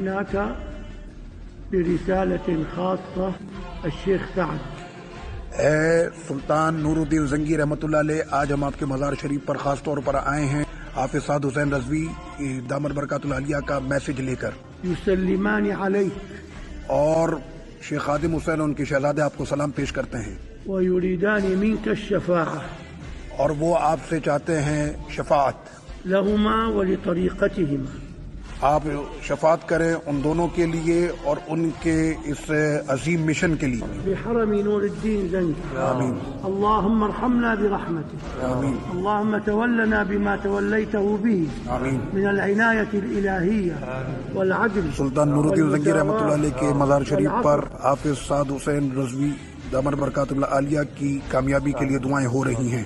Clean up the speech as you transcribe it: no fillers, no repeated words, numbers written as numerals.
جئناك برسالة خاصة الشيخ سعد. اے سلطان نور الدین زنگی رحمۃ اللہ علیہ، آج ہم آپ کے مزار شریف پر خاص طور پر آئے ہیں حافظ سعد حسین رضوی دامت برکات العالیہ کا میسج لے کر، يسلمان عليك اور شیخ خادم حسین ان کے شہزادے آپ کو سلام پیش کرتے ہیں، ويريدان منك الشفاعة اور وہ آپ سے چاہتے ہیں شفاعت، لهما ولطريقتهما. آپ شفاعت کریں ان دونوں کے لیے اور ان کے اس عظیم مشن کے لیے. بحرم نور الدين زنگي. آمین اللهم ارحمنا برحمتك. آمین اللهم تولنا بما توليته به آمین. من العناية الإلهية والعدل. سلطان نور الدین زنگی رحمۃ اللہ علیہ کے مزار شریف پر حافظ سعد حسین رضوی دامت برکات اللہ عالیہ کی کامیابی کے لیے دعائیں ہو رہی ہیں.